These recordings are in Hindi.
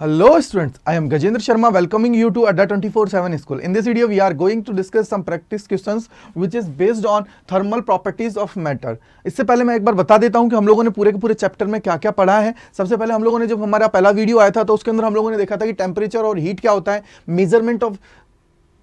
Hello students, I am Gajendra Sharma welcoming you to Adda 24/7 School. In this video we are going to discuss some practice questions which is based on thermal properties of matter. इससे पहले मैं एक बार बता देता हूं कि हम लोगों ने पूरे के पूरे चैप्टर में क्या क्या पढ़ा है। सबसे पहले हम लोगों ने जब हमारा पहला वीडियो आया था तो उसके अंदर हम लोगों ने देखा था कि टेम्परेचर और हीट क्या होता है, मेजरमेंट ऑफ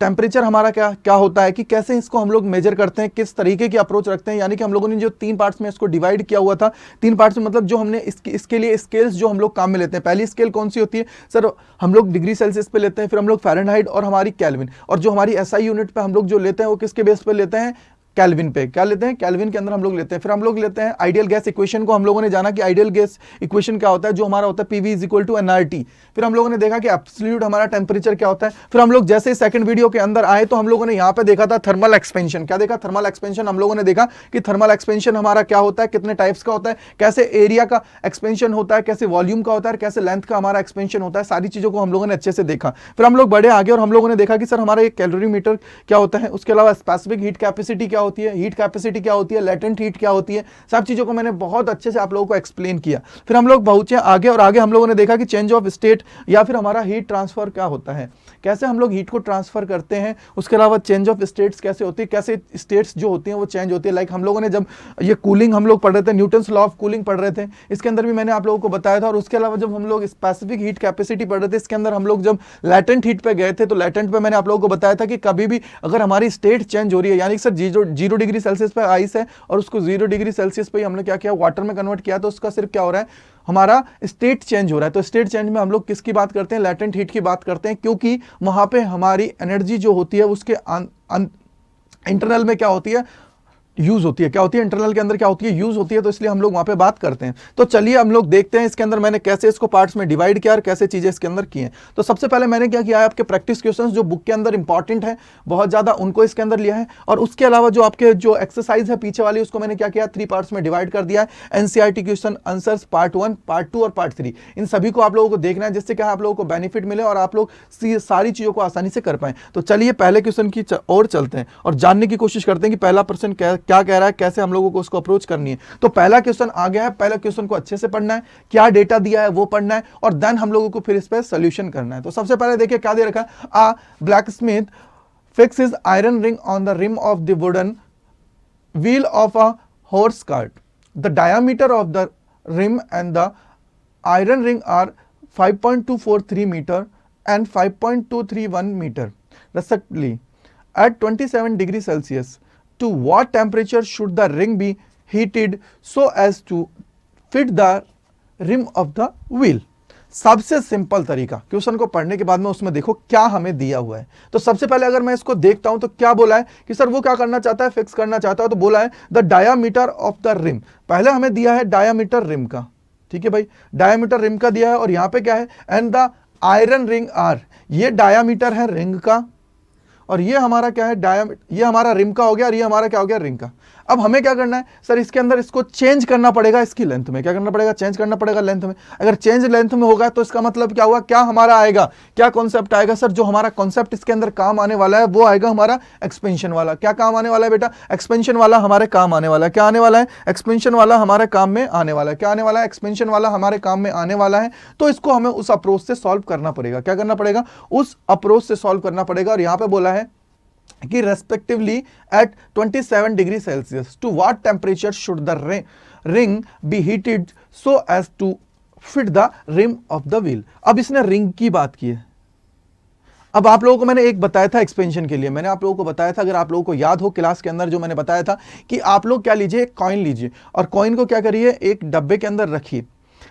टेम्परेचर हमारा क्या क्या होता है कि कैसे इसको हम लोग मेजर करते हैं, किस तरीके की अप्रोच रखते हैं। यानी कि हम लोगों ने जो 3 पार्ट्स में इसको डिवाइड किया हुआ था, 3 पार्ट्स में मतलब जो हमने इसके लिए स्केल्स जो हम लोग काम में लेते हैं। पहली स्केल कौन सी होती है सर, हम लोग डिग्री सेल्सियस पे लेते हैं, फिर हम लोग फ़ारेनहाइट और हमारी केल्विन, और जो हमारी एसआई यूनिट पे हम लोग जो लेते हैं वो किसके बेस पे लेते हैं, केल्विन पे। क्या लेते हैं, केल्विन के अंदर हम लोग लेते हैं। फिर हम लोग लेते हैं आइडियल गैस इक्वेशन को। हम लोगों ने जाना कि आइडियल गैस इक्वेशन क्या होता है, जो हमारा होता है PV is equal to NRT. फिर हम लोगों ने देखा कि एब्सोल्यूट हमारा टेम्परेचर क्या होता है। फिर हम लोग जैसे सेकंड वीडियो के अंदर आए तो हम लोगों ने यहाँ पे देखा था थर्मल एक्सपेंशन। क्या देखा, थर्मल एक्सपेंशन। हम लोगों ने देखा कि थर्मल एक्सपेंशन हमारा क्या होता है, कितने टाइप्स का होता है, कैसे एरिया का एक्सपेंशन होता है, कैसे वॉल्यूम का होता है, कैसे लेंथ का हमारा एक्सपेंशन होता है। सारी चीजों को हम लोगों ने अच्छे से देखा। फिर हम लोग बड़े आगे और हम लोगों ने देखा कि सर हमारा एक कैलोरीमीटर क्या होता है, उसके अलावा स्पेसिफिक हीट कैपेसिटी क्या होती है, हीट कैपेसिटी क्या होती है, लेटेंट हीट क्या होती है। सब चीजों को मैंने बहुत अच्छे से आप लोगों को एक्सप्लेन किया। फिर हम लोग पहुंचे आगे और आगे हम लोगों ने देखा कि चेंज ऑफ स्टेट या फिर हमारा हीट ट्रांसफर क्या होता है, कैसे हम लोग हीट को ट्रांसफर करते हैं। उसके अलावा चेंज ऑफ स्टेट्स कैसे होती है, कैसे स्टेट्स जो होती हैं वो चेंज होती है। लाइक हम लोगों ने जब ये कूलिंग हम लोग पढ़ रहे थे, न्यूटन्स लॉ ऑफ कूलिंग पढ़ रहे थे, इसके अंदर भी मैंने आप लोगों को बताया था। और उसके अलावा जब हम लोग स्पेसिफिक हीट कैपेसिटी पढ़ रहे थे, इसके अंदर हम लोग जब लैटेंट हीट पे गए थे तो लैटेंट पे मैंने आप लोगों को बताया था कि कभी भी अगर हमारी स्टेट चेंज हो रही है, यानी कि सर 0 डिग्री सेल्सियस पे आइस है और उसको 0 डिग्री सेल्सियस पे हमने क्या किया, वाटर में कन्वर्ट किया, तो उसका सिर्फ क्या हो रहा है, हमारा स्टेट चेंज हो रहा है। तो स्टेट चेंज में हम लोग किसकी बात करते हैं, लैटेंट हीट की बात करते हैं, क्योंकि वहां पे हमारी एनर्जी जो होती है उसके इंटरनल में क्या होती है, यूज होती है। क्या होती है, इंटरनल के अंदर क्या होती है, यूज होती है। तो इसलिए हम लोग वहां पे बात करते हैं। तो चलिए हम लोग देखते हैं इसके अंदर मैंने कैसे इसको पार्ट्स में डिवाइड किया और कैसे चीजें इसके अंदर की हैं। तो सबसे पहले मैंने क्या किया है, आपके प्रैक्टिस क्वेश्चंस जो बुक के अंदर इंपॉर्टेंट है बहुत ज्यादा, उनको इसके अंदर लिया है। और उसके अलावा जो आपके जो एक्सरसाइज है पीछे वाली, उसको मैंने क्या किया, 3 पार्ट्स में डिवाइड कर दिया है। NCERT question answers part 1, part 2 और पार्ट 3, इन सभी को आप लोगों को देखना है, जिससे क्या आप लोगों को बेनिफिट मिले और आप लोग सारी चीजों को आसानी से कर पाए। तो चलिए पहले क्वेश्चन की और चलते हैं और जानने की कोशिश करते हैं कि पहला पर्सन क्या कह रहा है, कैसे हम लोगों को उसको अप्रोच करनी है। तो पहला क्वेश्चन आ गया है, पहला क्वेश्चन को अच्छे से पढ़ना है, क्या डेटा दिया है वो पढ़ना है, और देन हम लोगों को फिर इस पर सॉल्यूशन करना है। तो सबसे पहले देखिए क्या दे रखा है, a blacksmith fixes iron ring on the rim of the wooden wheel of a horse cart. The diameter of the rim and the iron ring are 5.243 meter and 5.231 meter respectively. At 27 degrees Celsius, to what temperature should the ring be heated so as to fit the rim of the wheel? सबसे सिंपल तरीका, क्वेश्चन को पढ़ने के बाद में उसमें देखो क्या हमें दिया हुआ है। तो सबसे पहले अगर मैं इसको देखता हूं तो क्या बोला है कि सर वो क्या करना चाहता है, फिक्स करना चाहता है। तो बोला है the diameter of the rim. पहले हमें दिया है डायामीटर रिम का, ठीक है भाई, डायामीटर रिम का दिया है। और यहां पे क्या है, and the iron ring R, ये डायामीटर है रिंग का, और ये हमारा क्या है, डायामीटर, ये हमारा रिम का हो गया और ये हमारा क्या हो गया, रिंग का। अब हमें क्या करना है सर, इसके अंदर इसको चेंज करना पड़ेगा, इसकी लेंथ में क्या करना पड़ेगा, चेंज करना पड़ेगा लेंथ में। अगर चेंज लेंथ में होगा तो इसका मतलब क्या हुआ, क्या हमारा आएगा, क्या कॉन्सेप्ट आएगा सर, जो हमारा कॉन्सेप्ट इसके अंदर काम आने वाला है वो आएगा हमारा एक्सपेंशन वाला। क्या काम आने वाला है बेटा, एक्सपेंशन वाला हमारे काम आने वाला है। क्या आने वाला है, एक्सपेंशन वाला हमारे काम में आने वाला है। क्या आने वाला है, एक्सपेंशन वाला हमारे काम में आने वाला है। तो इसको हमें उस अप्रोच से सॉल्व करना पड़ेगा। क्या करना पड़ेगा, उस अप्रोच से सॉल्व करना पड़ेगा। और यहां पे बोला है कि respectively at 27 degree Celsius to what temperature should the ring be heated so as to fit the rim of the wheel. अब इसने रिंग की बात की है। अब आप लोगों को मैंने एक बताया था एक्सपेंशन के लिए, मैंने आप लोगों को बताया था, अगर आप लोगों को याद हो क्लास के अंदर जो मैंने बताया था कि आप लोग क्या लीजिए, एक कॉइन लीजिए और कॉइन को क्या करिए, एक डब्बे के अंदर रखिए।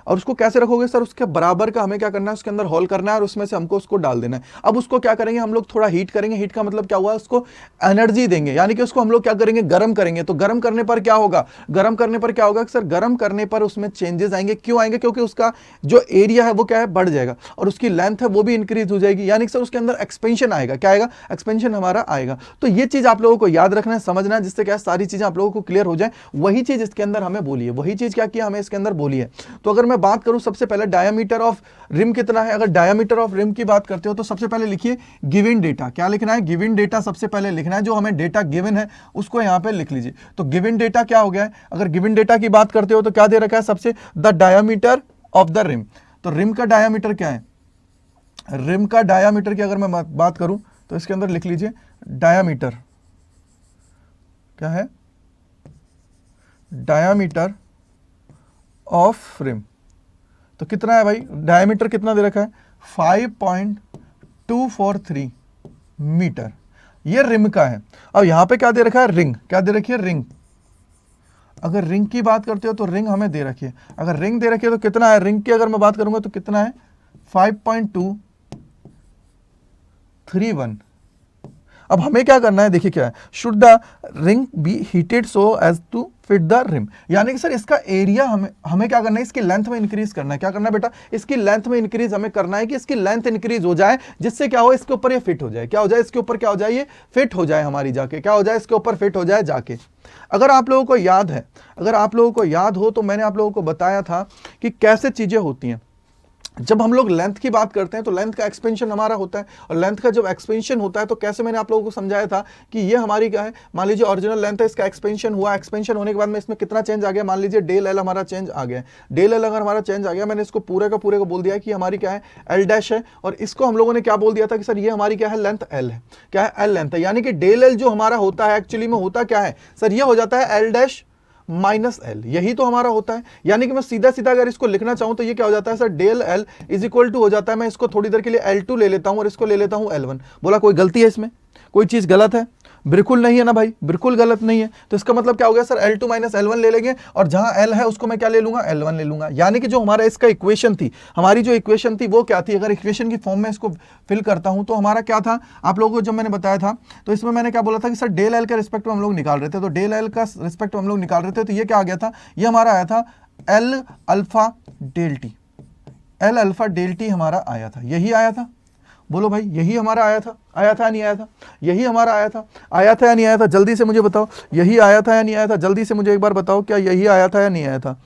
और उसको कैसे रखोगे सर, उसके बराबर का हमें क्या करना है, उसके अंदर होल करना है और उसमें से हमको उसको डाल देना है। अब उसको क्या करेंगे हम लोग, थोड़ा हीट करेंगे। हीट का मतलब क्या हुआ, उसको एनर्जी देंगे, यानी कि उसको हम लोग क्या करेंगे, गर्म करेंगे। तो गर्म करने पर क्या होगा, गर्म करने पर क्या होगा सर, गर्म करने पर उसमें चेंजेस आएंगे। क्यों आएंगे, क्योंकि उसका जो एरिया है वो क्या है, बढ़ जाएगा और उसकी लेंथ है वो भी इंक्रीज हो जाएगी, यानी कि सर उसके अंदर एक्सपेंशन आएगा। क्या आएगा, एक्सपेंशन हमारा आएगा। तो ये चीज आप लोगों को याद रखना है, समझना है, जिससे क्या सारी चीजें आप लोगों को क्लियर हो जाए। वही चीज इसके अंदर हमें बोली है, वही चीज क्या किया हमें इसके अंदर बोली है। तो अगर मैं बात करूं सबसे पहले डायमीटर ऑफ रिम कितना है, अगर डायमीटर ऑफ रिम की बात करते हो तो सबसे पहले लिखिए गिवन डेटा। क्या लिखना है, गिवन डेटा सबसे पहले लिखना है, जो हमें डेटा गिवन है उसको यहां पे लिख लीजिए। तो गिवन डेटा क्या हो गया है, अगर गिवन डेटा की बात करते हो तो क्या दे रखा है, सबसे the diameter of the rim. तो रिम का डायमीटर क्या है, रिम का डायामीटर की अगर मैं बात करूं तो इसके अंदर लिख लीजिए डायामीटर क्या है, डायामीटर ऑफ रिम। तो कितना है भाई, डायमीटर कितना दे रखा है 5.243 मीटर, ये रिम का है। अब यहां पे क्या दे रखा है, रिंग क्या दे रखी है, रिंग। अगर रिंग की बात करते हो तो रिंग हमें दे रखी है, अगर रिंग दे रखी है तो कितना है, रिंग की अगर मैं बात करूंगा तो कितना है 5.231। अब हमें क्या करना है, देखिए क्या है, should the ring be heated so as to fit the rim, यानी कि सर इसका एरिया हमें क्या करना है, इसकी लेंथ में इंक्रीज करना है। क्या करना है बेटा, इसकी लेंथ में इंक्रीज हमें करना है कि इसकी लेंथ इंक्रीज हो जाए, जिससे क्या हो, इसके ऊपर ये फिट हो जाए। क्या हो जाए, इसके ऊपर क्या हो जाए, ये फिट हो जाए हमारी जाके, क्या हो जाए, इसके ऊपर फिट हो जाए जाके। अगर आप लोगों को याद है, अगर आप लोगों को याद हो तो मैंने आप लोगों को बताया था कि कैसे चीजें होती हैं। जब हम लोग लेंथ की बात करते हैं तो लेंथ का एक्सपेंशन हमारा होता है, और लेंथ का जब एक्सपेंशन होता है तो कैसे, मैंने आप लोगों को समझाया था कि ये हमारी क्या है, मान लीजिए ओरिजिनल लेंथ है, इसका एक्सपेंशन हुआ, एक्सपेंशन होने के बाद में इसमें कितना चेंज आ गया, मान लीजिए डेल एल हमारा चेंज आ गया। डेल एल अगर हमारा चेंज आ गया, मैंने इसको पूरे का पूरे को बोल दिया कि हमारी क्या है, एल डैश है, और इसको हम लोगों ने क्या बोल दिया था कि सर ये हमारी क्या है, लेंथ एल है, क्या है, एल लेंथ है। यानी कि डेल एल जो हमारा होता है एक्चुअली में होता क्या है सर, ये हो जाता है एल डैश माइनस एल, यही तो हमारा होता है। यानी कि मैं सीधा सीधा अगर इसको लिखना चाहूं तो ये क्या हो जाता है sir, del L is equal to हो जाता है, मैं इसको थोड़ी देर के लिए L2 ले लेता हूं और इसको ले लेता हूं L1। बोला कोई गलती है इसमें, कोई चीज गलत है, बिल्कुल नहीं है ना भाई, बिल्कुल गलत नहीं है। तो इसका मतलब क्या हो गया सर, L2 माइनस L1 ले लेंगे, और जहां L है उसको मैं क्या ले लूंगा, L1 ले लूंगा। यानी कि जो हमारा इसका इक्वेशन थी, हमारी जो इक्वेशन थी वो क्या थी, अगर इक्वेशन की फॉर्म में इसको फिल करता हूं तो हमारा क्या था, आप लोगों को जब मैंने बताया था तो इसमें मैंने क्या बोला था कि सर डेल एल के रिस्पेक्ट में हम लोग निकाल रहे थे, तो डेल एल का रिस्पेक्ट में हम लोग निकाल रहे थे, तो ये क्या आ गया था, ये हमारा आया था L alpha del T, L alpha del T हमारा आया था, यही आया था। बोलो भाई, यही हमारा आया था, आया था या नहीं आया था, यही हमारा आया था, आया था या नहीं आया था, जल्दी से मुझे बताओ, यही आया था या नहीं आया था, जल्दी से मुझे एक बार बताओ, क्या यही आया था या नहीं आया था।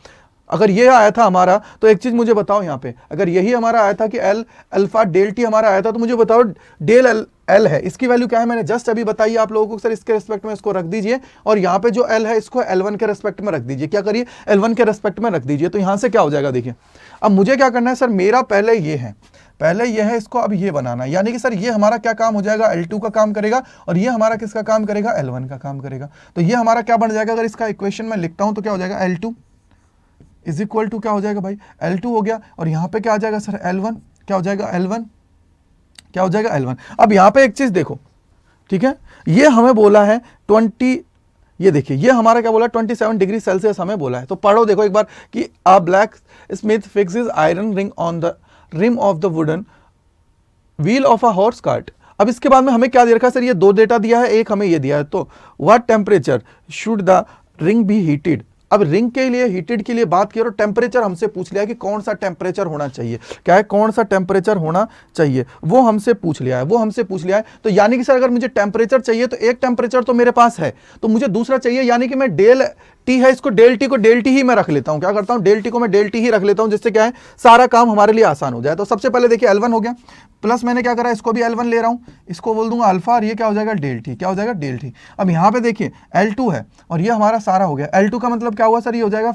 अगर ये आया था हमारा तो एक चीज मुझे बताओ यहाँ पे, अगर यही हमारा आया था कि एल अल्फा डेल टी हमारा आया था, तो मुझे बताओ डेल एल है, इसकी वैल्यू क्या है, मैंने जस्ट अभी बताई आप लोगों को, सर इसके रिस्पेक्ट में इसको रख दीजिए, और यहाँ पे जो एल है इसको L1 के रिस्पेक्ट में रख दीजिए। क्या करिए, L1 के रिस्पेक्ट में रख दीजिए, तो यहां से क्या हो जाएगा, देखिए अब मुझे क्या करना है सर, मेरा पहले ये है, पहले ये है, इसको अब ये बनाना है। यानी कि सर ये हमारा क्या काम हो जाएगा, L2 का काम करेगा, और ये हमारा किसका काम करेगा, L1 का काम करेगा। तो ये हमारा क्या बन जाएगा, अगर इसका इक्वेशन में लिखता हूं तो क्या हो जाएगा, L2 इज इक्वल टू क्या हो जाएगा भाई, L2 हो गया, और यहां पे क्या आ जाएगा सर, L1 क्या हो जाएगा, L1 क्या हो जाएगा, L1। अब यहां पे एक चीज देखो, ठीक है, ये हमें बोला है 20, ये देखिए ये हमारा क्या बोला 27 डिग्री सेल्सियस हमें बोला है। तो पढ़ो देखो एक बार कि a blacksmith fixes iron ring on the rim of the wooden wheel of a horse cart. अब इसके बाद में हमें क्या दे रखा है सर, ये दो डेटा दिया है, एक हमें ये दिया है। तो what temperature should the ring be heated. अब रिंग के लिए हीटेड के लिए बात की और टेम्परेचर हमसे पूछ लिया है कि कौन सा टेम्परेचर होना चाहिए, क्या है, कौन सा टेम्परेचर होना चाहिए, वो हमसे पूछ लिया है, वो हमसे पूछ लिया है। तो यानी कि सर अगर मुझे टेम्परेचर चाहिए तो एक टेम्परेचर तो मेरे पास है, तो मुझे दूसरा चाहिए, यानी कि मैं डेल टी है, इसको डेल टी को डेल टी ही मैं रख लेता हूं। क्या करता हूं, डेल टी को मैं डेल टी ही रख लेता हूं, जिससे क्या है सारा काम हमारे लिए आसान हो जाए। तो सबसे पहले देखिए L1 हो गया, प्लस मैंने क्या करा, इसको भी L1 ले रहा हूं, इसको बोल दूंगा अल्फा, और ये क्या हो जाएगा डेल टी, क्या हो जाएगा डेल टी। अब यहां पे देखिए L2 है, और ये हमारा सारा हो गया। L2 का मतलब क्या हुआ सर, ये हो जाएगा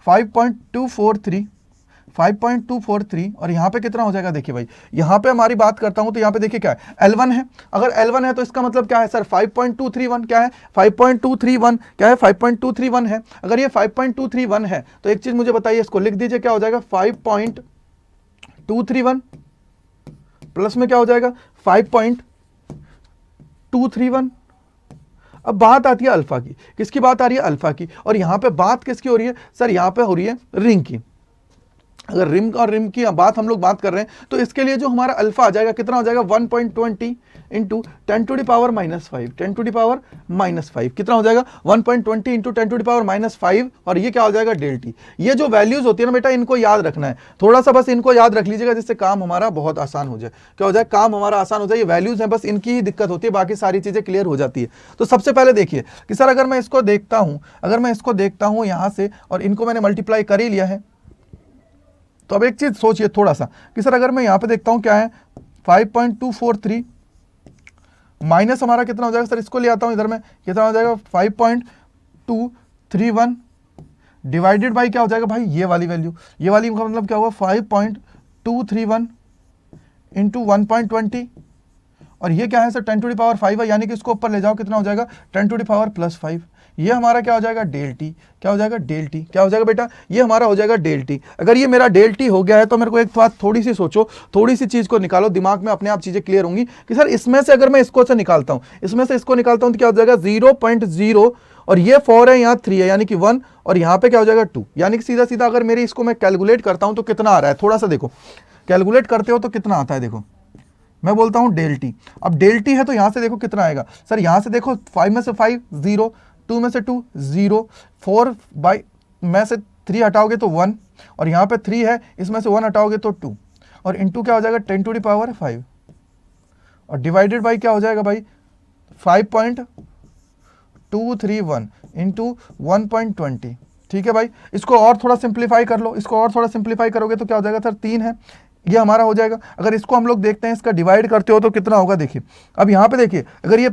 5.243, और यहाँ पे कितना हो जाएगा, देखिए भाई यहाँ पे हमारी बात करता हूं तो यहाँ पे देखिए क्या है, L1 है, अगर L1 है तो इसका मतलब क्या है सर 5.231, क्या है 5.231, क्या है 5.231 है। अगर ये 5.231 है तो एक चीज मुझे बताइए, इसको लिख दीजिए, क्या हो जाएगा 5.231 प्लस में क्या हो जाएगा 5.231। अब बात आती है अल्फा की, किसकी बात आ रही है, अल्फा की, और यहां पे बात किसकी हो रही है सर, यहां पे हो रही है रिंग की। अगर रिम और रिम की बात हम लोग बात कर रहे हैं तो इसके लिए जो हमारा अल्फा आ जाएगा कितना हो जाएगा 1.20 इंटू 10⁻⁵, 10⁻⁵ कितना हो जाएगा 1.20 इंटू 10⁻⁵, और ये क्या हो जाएगा डेल टी। ये जो वैल्यूज होती है ना बेटा, इनको याद रखना है, थोड़ा सा बस इनको याद रख लीजिएगा, जिससे काम हमारा बहुत आसान हो जाए। क्या हो जाए, काम हमारा आसान हो जाए। ये वैल्यूज हैं, बस इनकी ही दिक्कत होती है, बाकी सारी चीजें क्लियर हो जाती है। तो सबसे पहले देखिए कि सर अगर मैं इसको देखता हूं, अगर मैं इसको देखता हूं यहां से, और इनको मैंने मल्टीप्लाई कर ही लिया है, तो अब एक चीज सोचिए थोड़ा सा कि सर अगर मैं यहां पे देखता हूं क्या है 5.243 माइनस हमारा कितना हो जाएगा सर, इसको ले आता हूं इधर में, कितना हो जाएगा 5.231 डिवाइडेड बाई क्या हो जाएगा भाई, ये वाली वैल्यू, ये वाली का मतलब क्या होगा 5.231 इंटू 1.20, और ये क्या है सर 10 टू दी पावर 5 है, यानी कि इसको ऊपर ले जाओ कितना हो जाएगा 10 टू दी पावर प्लस 5। ये हमारा क्या हो जाएगा डेल टी, क्या हो जाएगा डेल टी, क्या हो जाएगा बेटा, ये हमारा हो जाएगा डेल टी। अगर ये मेरा डेल टी हो गया है तो मेरे को एक बात थोड़ी सी सोचो, थोड़ी सी चीज को निकालो, दिमाग में अपने आप चीजें क्लियर होंगी कि सर इसमें से अगर मैं इसको से निकालता हूं, इसमें से इसको निकालता हूं तो क्या हो जाएगा 0.0, और ये 4 है, यहाँ 3 है, यानी कि 1, और यहाँ पे क्या हो जाएगा 2, यानी कि सीधा सीधा अगर मेरी इसको मैं कैलकुलेट करता हूं तो कितना आ रहा है, थोड़ा सा देखो कैलकुलेट करते हो तो कितना आता है, देखो मैं बोलता हूं डेल टी। अब डेल टी है तो यहां से देखो कितना आएगा सर, यहां से देखो 5 में से 5 0, 2 में से 2 0, 4 बाई में से 3 हटाओगे तो 1, और यहाँ पे 3 है, इसमें से 1 हटाओगे तो 2, और इंटू क्या हो जाएगा 10 टू दी पावर 5, और डिवाइडेड बाई क्या हो जाएगा भाई 5.231 इंटू 1.20। ठीक है भाई, इसको और थोड़ा सिंप्लीफाई कर लो, इसको और थोड़ा सिंप्लीफाई करोगे तो क्या हो जाएगा सर 3 है, ये हमारा हो जाएगा। अगर इसको हम लोग देखते हैं इसका डिवाइड करते हो तो कितना होगा, देखिए अब यहाँ पे देखिए अगर ये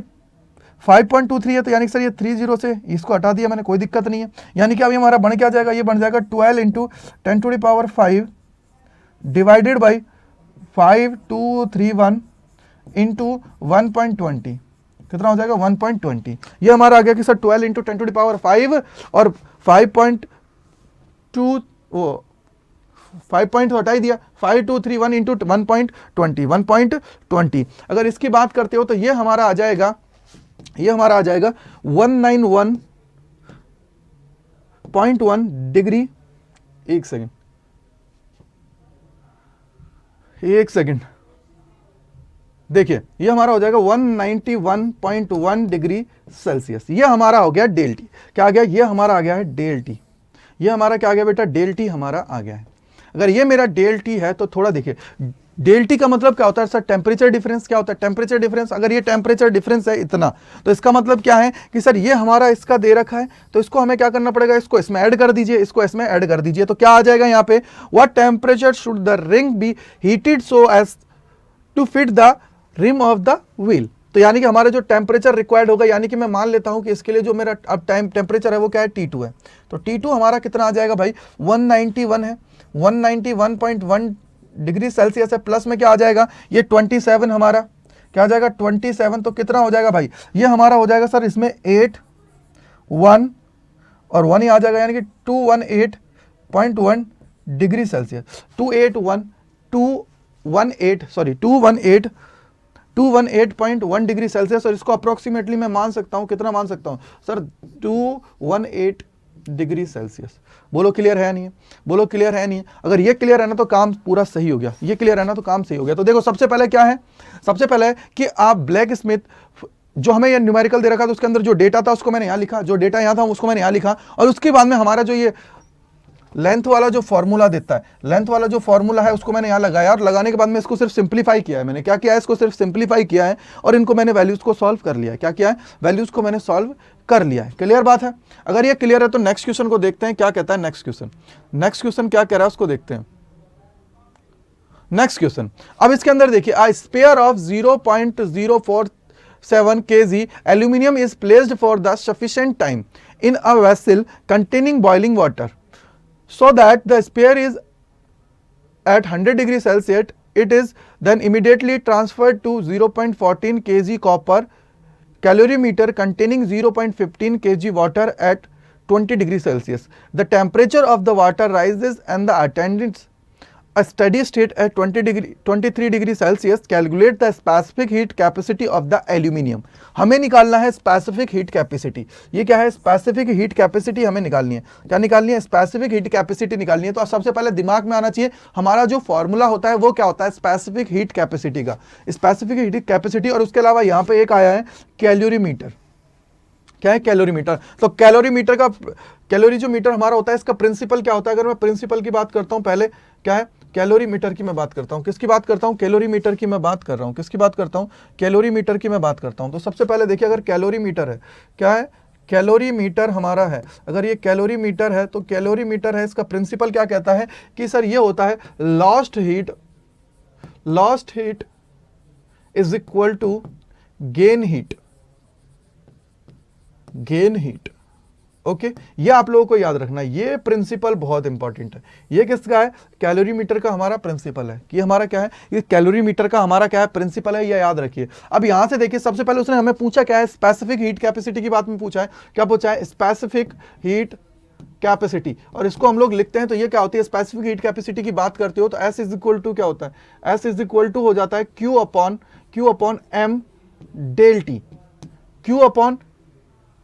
5.23 है तो यानी कि सर ये 30 से इसको हटा दिया मैंने, कोई दिक्कत नहीं है, यानी कि अब ये हमारा बन क्या जाएगा, ये बन जाएगा 12 into 10 to the power 5 divided by 5231 into 1.20, कितना हो जाएगा 1.20। ये हमारा आ गया कि sir 12 into 10 to the power 5 और 5.2 वो 5 पॉइंट हटाई दिया, 5231 इंटू 1.20। अगर इसकी बात करते हो तो ये हमारा आ जाएगा 191.1 डिग्री। एक सेकेंड देखिए, ये हमारा हो जाएगा 191.1 डिग्री सेल्सियस। ये हमारा हो गया डेल टी, क्या आ गया, ये हमारा आ गया है डेल टी, ये हमारा क्या आ गया बेटा डेल टी हमारा आ गया है। अगर ये मेरा डेल टी है तो थोड़ा देखिए डेल टी का मतलब क्या होता है सर, टेम्परेचर डिफरेंस क्या होता है, टेम्परेचर डिफरेंस, अगर ये टेम्परेचर डिफरेंस है इतना तो इसका मतलब क्या है कि सर ये हमारा इसका दे रखा है, तो इसको हमें क्या करना पड़ेगा, इसको इसमें ऐड कर दीजिए, इसको इसमें ऐड कर दीजिए, तो क्या आ जाएगा यहाँ पे, what temperature should the ring be heated so as to fit the rim of the wheel. तो यानी कि हमारा जो टेम्परेचर रिक्वायर्ड होगा, यानी कि मैं मान लेता हूं कि इसके लिए जो मेरा अब टेम्परेचर है वो क्या है T2 है, तो T2 हमारा कितना आ जाएगा भाई 191 है, 191.1 डिग्री सेल्सियस है, प्लस में क्या आ जाएगा ये 27 हमारा क्या आ जाएगा 27, तो कितना हो जाएगा भाई, ये हमारा हो जाएगा सर इसमें 8 1 और 1 ही आ जाएगा, यानी कि 218.1 डिग्री सेल्सियस, 218.1 डिग्री सेल्सियस, और इसको अप्रोक्सीमेटली मैं मान सकता हूं, कितना मान सकता हूं सर 218 डिग्री सेल्सियस। बोलो क्लियर है नहीं है, बोलो क्लियर है नहीं है। अगर ये क्लियर है ना तो काम पूरा सही हो गया, ये क्लियर है ना तो काम सही हो गया। तो देखो सबसे पहले क्या है, सबसे पहले है कि आप ब्लैक स्मिथ जो हमें ये न्यूमेरिकल दे रखा था उसके अंदर जो डेटा था उसको मैंने यहां लिखा, जो डेटा यहां था उसको मैंने यहां लिखा, और उसके बाद में हमारा जो ये लेंथ वाला जो फॉर्मूला देता है, लेंथ वाला जो फॉर्मूला है उसको मैंने यहां लगाया, और लगाने के बाद में इसको सिर्फ सिंप्लीफाई किया है। मैंने क्या किया है, इसको सिर्फ सिंप्लीफाई किया है और इनको मैंने वैल्यूज को सॉल्व कर लिया है। क्या किया है, वैल्यूज को मैंने सॉल्व कर लिया है। क्लियर बात है। अगर ये क्लियर है तो नेक्स्ट क्वेश्चन को देखते हैं क्या कहता है। नेक्स्ट क्वेश्चन क्या कह रहा है उसको देखते हैं। नेक्स्ट क्वेश्चन, अब इसके अंदर देखिए, a sphere of 0.047 kg aluminum is placed for the sufficient time in a vessel containing boiling water so that the sphere is at 100 degree Celsius. It is then immediately transferred to 0.14 kg copper calorimeter containing 0.15 kg water at 20 degree Celsius. The temperature of the water rises and the attendants a steady state at 23 degree Celsius. Calculate the specific heat capacity of the aluminium. हमें निकालना है specific heat capacity. ये क्या है, specific heat capacity हमें निकालनी है। क्या निकालनी है, specific heat capacity निकालनी है। तो सबसे पहले दिमाग में आना चाहिए हमारा जो फॉर्मूला होता है वो क्या होता है, specific heat capacity का, specific heat capacity। और उसके अलावा यहाँ पे एक आया है कैलोरीमीटर। क्या है, कैलोरीमीटर। तो कैलोरीमीटर का, कैलोरी जो मीटर हमारा होता है इसका प्रिंसिपल क्या होता है। अगर मैं प्रिंसिपल की बात करता हूं, पहले क्या है, कैलोरीमीटर की मैं बात करता हूं। किसकी बात करता हूं, कैलोरीमीटर की मैं बात कर रहा हूं। किसकी बात करता हूं, कैलोरीमीटर की मैं बात करता हूं। तो सबसे पहले देखिए, अगर कैलोरीमीटर है, क्या है, कैलोरीमीटर हमारा है, अगर ये कैलोरीमीटर है तो कैलोरीमीटर है, इसका प्रिंसिपल क्या कहता है कि सर ये होता है lost heat is equal to gain heat. Okay ये आप लोगों को याद रखना, ये प्रिंसिपल बहुत इंपॉर्टेंट है। ये किसका है? कैलोरीमीटर का हमारा प्रिंसिपल है। कि हमारा क्या है? ये कैलोरीमीटर का हमारा क्या है? प्रिंसिपल है, ये याद रखिए। अब यहां से देखिए, सबसे पहले उसने हमें पूछा क्या है? स्पेसिफिक हीट कैपेसिटी की बात में पूछा है। क्या पूछा है? Specific heat capacity. और इसको हम लोग लिखते हैं तो ये क्या होती है? स्पेसिफिक हीट कैपेसिटी की बात करते हो तो एस इज इक्वल टू क्या होता है? एस इज इक्वल टू हो जाता है Q upon M del T, Q upon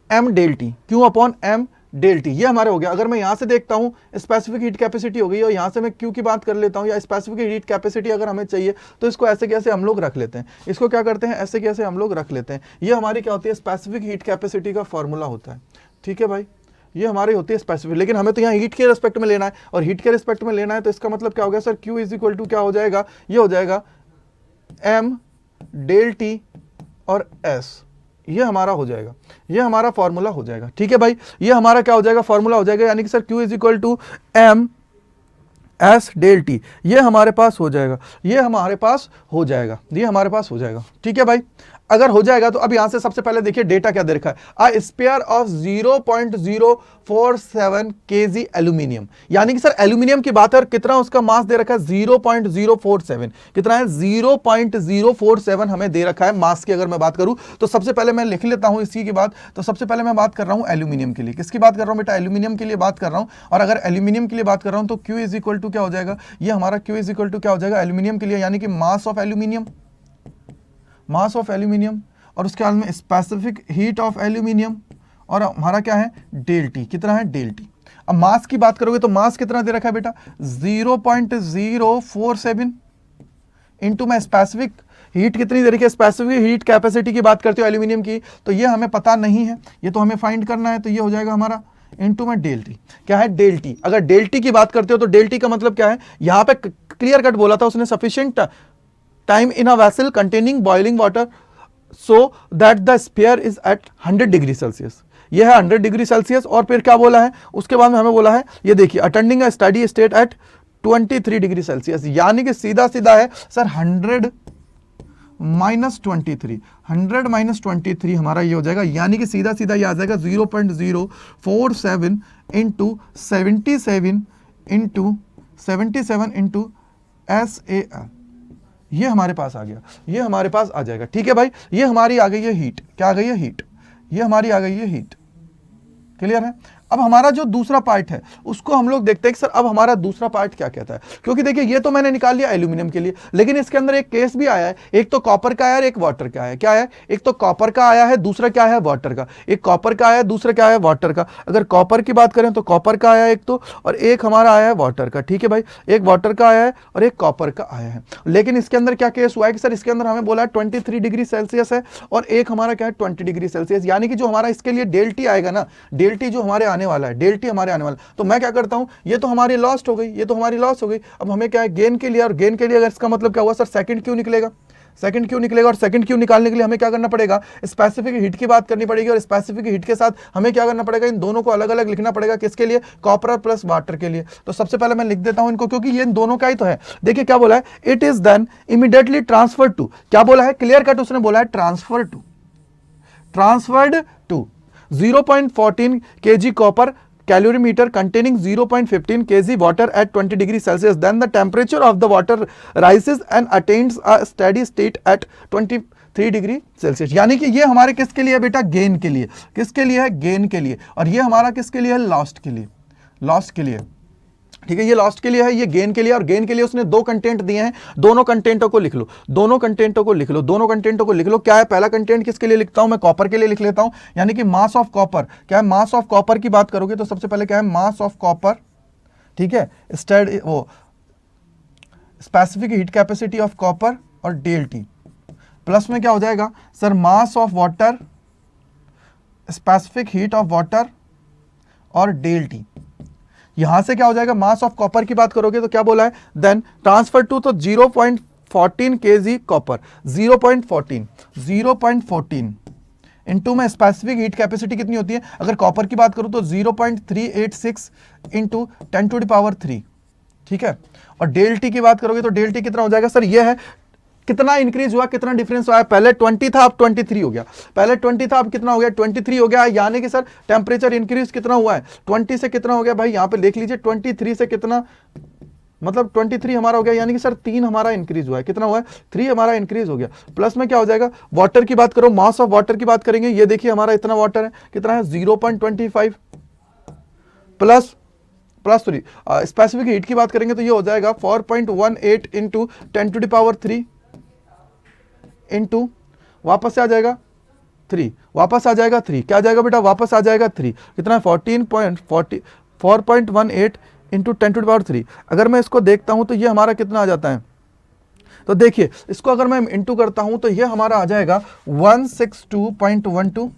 M del T, Q upon M del T. ये हमारे हो गया। अगर मैं यहां से देखता हूं स्पेसिफिक हीट कैपेसिटी हो गई और यहां से मैं क्यू की बात कर लेता हूं, या स्पेसिफिक हीट कैपेसिटी अगर हमें चाहिए तो इसको ऐसे कैसे हम लोग रख लेते हैं, इसको क्या करते हैं? ऐसे कैसे हम लोग रख लेते हैं। ये हमारी क्या होती है? स्पेसिफिक हीट कैपेसिटी का फॉर्मूला होता है। ठीक है भाई, ये हमारी होती है स्पेसिफिक। लेकिन हमें तो यहाँ हीट के रिस्पेक्ट में लेना है, और हीट के रिस्पेक्ट में लेना है तो इसका मतलब क्या हो गया sir? Q is equal to क्या हो जाएगा? ये हो जाएगा एम डेल टी और एस। ये हमारा हो जाएगा, ये हमारा फॉर्मूला हो जाएगा। ठीक है भाई, ये हमारा क्या हो जाएगा? फॉर्मूला हो जाएगा। यानी कि sir Q is equal to M S del T, ये हमारे पास हो जाएगा, ये हमारे पास हो जाएगा, ये हमारे पास हो जाएगा। ठीक है भाई, अगर हो जाएगा तो अब यहां से सबसे पहले देखिए डेटा क्या दे रखा है। अ स्पेयर ऑफ 0.047 केजी एल्यूमिनियम, यानी कि सर एल्यूमिनियम की बात है और कितना उसका मास दे रखा है? 0.047। कितना है? 0.047 हमें दे रखा है मास की। अगर मैं बात करूं तो सबसे पहले मैं लिख लेता हूं इसी की बात। तो सबसे पहले मैं बात कर रहा हूं एल्यूमिनियम के लिए। किसकी बात कर रहा हूं बेटा? एल्यूमिनियम के लिए बात कर रहा हूं। और अगर एल्यूमिनियम के लिए बात कर रहा हूं तो Q इज इक्वल टू क्या हो जाएगा? ये हमारा Q इज इक्वल टू क्या हो जाएगा एल्यूमिनियम के लिए? यानी कि mass of aluminium, mass of aluminium, और उसके बाद में स्पेसिफिक हीट ऑफ एल्यूमिनियम, और हमारा क्या है? Del T. कितना है? Del T. अब मास की बात करोगे तो मास कितना दे रखा है बेटा? 0.047 इंटू में स्पेसिफिक हीट कितनी दे रखी है? स्पेसिफिक हीट कैपेसिटी की बात करते हो एल्यूमिनियम की, तो ये हमें पता नहीं है, ये तो हमें फाइंड करना है। तो ये हो जाएगा हमारा इंटू में डेल टी। क्या है? डेल टी। अगर डेल टी की बात करते हो तो डेल टी का मतलब क्या है? यहां पे क्लियर कट बोला था उसने, sufficient time in a vessel containing boiling water so that the sphere is at 100 degree Celsius. ये है 100 डिग्री सेल्सियस। और फिर क्या बोला है उसके बाद में? हमें बोला है ये देखिए, attaining a steady state at 23 degree Celsius. यानी कि सीधा सीधा है सर 100 माइनस 23, 100 माइनस 23 हमारा ये हो जाएगा। यानी कि सीधा सीधा ये आ जाएगा 0.047 इंटू 77 इंटू SAL। ये हमारे पास आ गया, ये हमारे पास आ जाएगा। ठीक है भाई, ये हमारी आ गई है हीट। क्या आ गई है? हीट। ये हमारी आ गई है हीट। क्लियर है? अब हमारा जो दूसरा पार्ट है उसको हम लोग देखते हैं कि सर अब हमारा दूसरा पार्ट क्या कहता है। क्योंकि देखिए ये तो मैंने निकाल लिया एल्यूमिनियम के लिए, लेकिन इसके अंदर एक केस भी आया है। एक तो कॉपर का आया है, एक वाटर का आया है। क्या है? एक तो कॉपर का आया है, दूसरा क्या है? वाटर का। एक कॉपर का आया है, दूसरा क्या है? वाटर का। अगर कॉपर की बात करें तो कॉपर का आया है एक तो, और एक हमारा आया है वाटर का। ठीक है भाई, एक वाटर का आया है और एक कॉपर का आया है। लेकिन इसके अंदर क्या केस हुआ है कि सर इसके अंदर हमें बोला है 23 डिग्री सेल्सियस है, और एक हमारा क्या है? 20 डिग्री सेल्सियस। यानी कि जो हमारा इसके लिए डेल टी आएगा ना, डेल टी जो हमारे आने वाला है, डेल टी आने वाला, तो मैं क्या करता हूं? ये तो हमारी लॉस्ट हो गई, ये तो हमारी लॉस हो गई। अब हमें क्या है? गेन के लिए। और गेन के लिए अगर इसका मतलब क्या हुआ सर? सेकंड क्यू निकलेगा, सेकंड क्यू निकलेगा। और सेकंड क्यू निकालने के लिए हमें क्या करना पड़ेगा? स्पेसिफिक हीट की बात करनी पड़ेगी। और स्पेसिफिक हीट के साथ हमें क्या करना पड़ेगा? इन दोनों को अलग अलग लिखना पड़ेगा। किसके लिए? कॉपर प्लस वाटर के लिए। तो सबसे पहले मैं लिख देता हूं इनको, क्योंकि ये इन दोनों का ही तो है। देखिए क्या बोला है? It is then immediately transferred to. क्या बोला है? क्लियर कट उसने बोला है transferred to 0.14 kg copper calorimeter containing 0.15 kg water at 20 degree Celsius. Then the temperature of the water rises and attains a steady state at 23 degree Celsius. यानी कि ये हमारे किसके लिए है बेटा? गेन के लिए। किसके लिए है? गेन के लिए। और ये हमारा किसके लिए है? लॉस्ट के लिए, लॉस्ट के लिए। ठीक है, ये लॉस्ट के लिए है, ये गेन के लिए। और गेन के लिए उसने दो कंटेंट दिए हैं, दोनों कंटेंटों को लिख लो, दोनों कंटेंटों को लिख लो, दोनों कंटेंटों को लिख लो। क्या है? पहला कंटेंट किसके लिए लिखता हूं मैं? कॉपर के लिए लिख लेता हूं। यानी कि मास ऑफ कॉपर। क्या है? मास ऑफ कॉपर की बात करोगे तो सबसे पहले क्या है? Mass of copper. ठीक है, specific heat capacity of copper और डेल टी, प्लस में क्या हो जाएगा sir? Mass of water, specific heat of water और डेल टी। यहां से क्या हो जाएगा? मास ऑफ कॉपर की बात करोगे तो क्या बोला है? देन ट्रांसफर टू, तो 0.14 kg कॉपर, 0.14 इंटू में स्पेसिफिक हीट कैपेसिटी कितनी होती है? अगर कॉपर की बात करूं तो 0.386 इंटू 10⁻3। ठीक है, और डेल टी की बात करोगे तो डेल टी कितना हो जाएगा सर? ये है कितना इंक्रीज हुआ, कितना डिफरेंस हुआ है, पहले 20 था अब 23 हो गया, पहले 20 था अब कितना हो गया 23 हो गया, यानी कि सर टेम्परेचर इंक्रीज कितना हुआ है 20 से कितना हो गया भाई, यहां पे देख लीजिए 23 से कितना, मतलब 23 हमारा हो गया, यानी कि सर 3 हमारा इंक्रीज हुआ है, कितना हुआ है 3 हमारा इंक्रीज हो गया। प्लस में क्या हो जाएगा, वाटर की बात करो, मास ऑफ वाटर की बात करेंगे, ये देखिए हमारा इतना वाटर है, कितना है 0.25 plus plus sorry specific heat की बात करेंगे तो ये हो जाएगा 4.18 इंटू 10⁻³ इंटू वापस से आ जाएगा 3, वापस आ जाएगा 3, क्या आ जाएगा बेटा, वापस आ जाएगा 3, कितना है 4.18 इंटू 10⁻³। अगर मैं इसको देखता हूं तो ये हमारा कितना आ जाता है, तो देखिए इसको अगर मैं इंटू करता हूं तो ये हमारा आ जाएगा 162.12,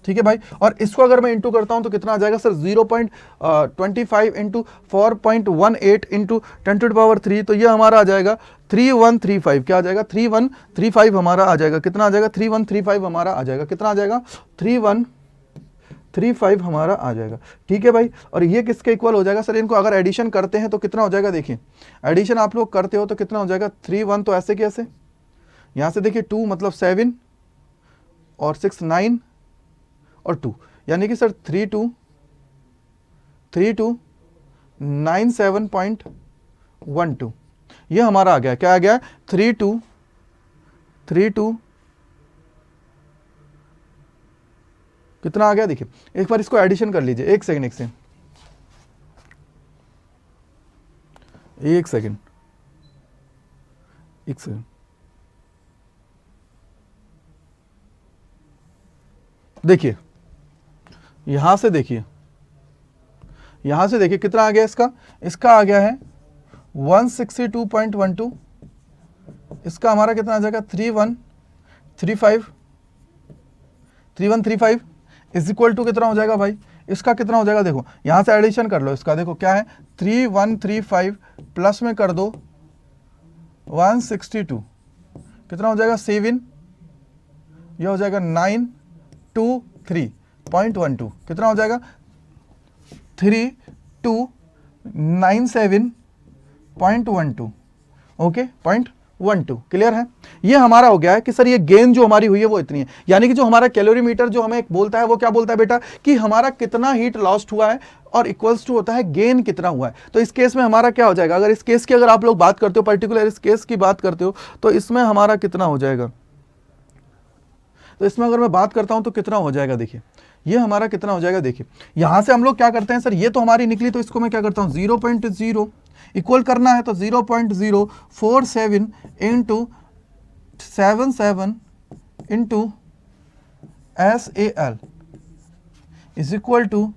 ठीक है भाई, और इसको अगर मैं इंटू करता हूं तो कितना आ जाएगा सर 0.25 इंटू 4.18 इंटू 10⁻³, तो ये हमारा आ जाएगा 3135, क्या आ जाएगा 3135 हमारा आ जाएगा, कितना आ जाएगा 3135 हमारा आ जाएगा, कितना आ जाएगा 3135 हमारा आ जाएगा, ठीक है भाई। और ये किसके इक्वल हो जाएगा सर, इनको अगर एडिशन करते हैं तो कितना हो जाएगा, देखिए एडिशन आप लोग करते हो तो कितना हो जाएगा 31, तो ऐसे कैसे, यहां से देखिए 2 मतलब 7 और 6 9 और 2, यानी कि सर 3297.12, ये हमारा आ गया, क्या आ गया 3232 कितना आ गया, देखिए एक बार इसको एडिशन कर लीजिए, एक सेकंड एक सेकंड देखिए यहां से देखिए कितना आ गया, इसका आ गया है 162.12, इसका हमारा कितना आ जाएगा 3135 इज इक्वल टू कितना हो जाएगा भाई, इसका कितना हो जाएगा, देखो यहां से एडिशन कर लो, इसका देखो क्या है 3135 प्लस में कर दो 162, कितना हो जाएगा 7, यह हो जाएगा 923.12, कितना हो जाएगा 3297.12, ओके 0.12, क्लियर है। ये हमारा हो गया है कि सर ये गेन जो हमारी हुई है वो इतनी है, यानी कि जो हमारा कैलोरीमीटर जो हमें एक बोलता है वो क्या बोलता है बेटा, कि हमारा कितना हीट लॉस्ट हुआ है और इक्वल्स टू होता है गेन कितना हुआ है। तो इस केस में हमारा क्या हो जाएगा, अगर इस केस की अगर आप लोग बात करते हो, पर्टिकुलर इस केस की बात करते हो, तो इसमें हमारा कितना हो जाएगा, तो इसमें अगर मैं बात करता हूं तो कितना हो जाएगा, देखिए ये हमारा कितना हो जाएगा, देखिए यहां से हम लोग क्या करते हैं सर, ये तो हमारी निकली, तो इसको मैं क्या करता हूं 0.0 इक्वल करना है तो 0.047 into 77 into SAL is equal to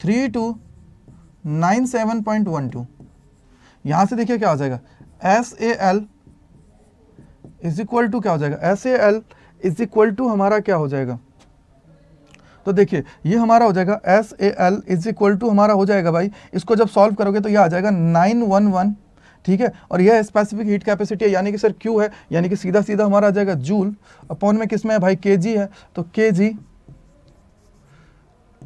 3297.12, यहां से देखिए क्या हो जाएगा SAL इज इक्वल टू क्या हो जाएगा, SAL इज इक्वल टू हमारा क्या हो जाएगा, तो देखिए ये हमारा हो जाएगा SAL इज इक्वल टू हमारा हो जाएगा भाई, इसको जब सॉल्व करोगे तो ये आ जाएगा 911, ठीक है, और यह स्पेसिफिक हीट कैपेसिटी है, यानी कि सर Q है, यानी कि सीधा सीधा हमारा आ जाएगा जूल अपॉन में किसमें है भाई kg है, तो kg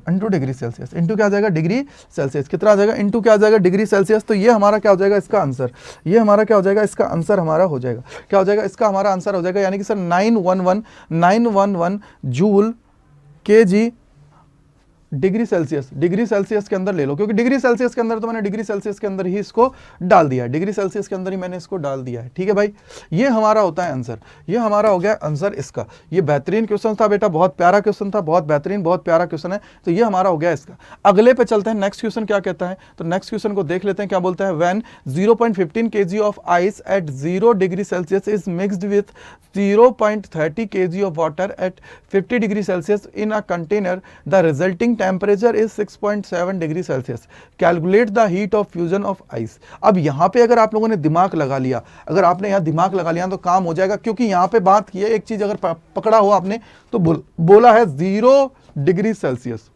into degree Celsius, into क्या आ जाएगा डिग्री सेल्सियस, कितना आ जाएगा इंटू क्या आ जाएगा डिग्री सेल्सियस, तो ये हमारा क्या हो जाएगा इसका आंसर, ये हमारा क्या हो जाएगा इसका आंसर हमारा हो जाएगा, क्या हो जाएगा इसका हमारा आंसर हो जाएगा, यानी कि sir 911 joule kg degree Celsius के अंदर ले लो, क्योंकि डिग्री सेल्सियस के अंदर तो मैंने डिग्री सेल्सियस के अंदर ही इसको डाल दिया है, डिग्री सेल्सियस के अंदर ही मैंने इसको डाल दिया है, ठीक है भाई। ये हमारा होता है आंसर, ये हमारा हो गया आंसर इसका। ये बेहतरीन क्वेश्चन था बेटा, बहुत प्यारा क्वेश्चन था, बहुत बेहतरीन बहुत प्यारा क्वेश्चन है, तो ये हमारा हो गया इसका। अगले पे चलते हैं, नेक्स्ट क्वेश्चन क्या कहता है, तो नेक्स्ट क्वेश्चन को देख लेते हैं, क्या बोलता है, when 0.15 kg of ice eight 0 degree Celsius is mixed with 0.30 kg of water at 50 degree Celsius in a container, the resulting temperature is 6.7 degree Celsius, calculate the heat of fusion of ice. अब यहां पे अगर आप लोगों ने दिमाग लगा लिया, अगर आपने यहां दिमाग लगा लिया तो काम हो जाएगा, क्योंकि यहां पे बात की है, एक चीज अगर पकड़ा हो आपने तो बोला है 0 डिग्री सेल्सियस।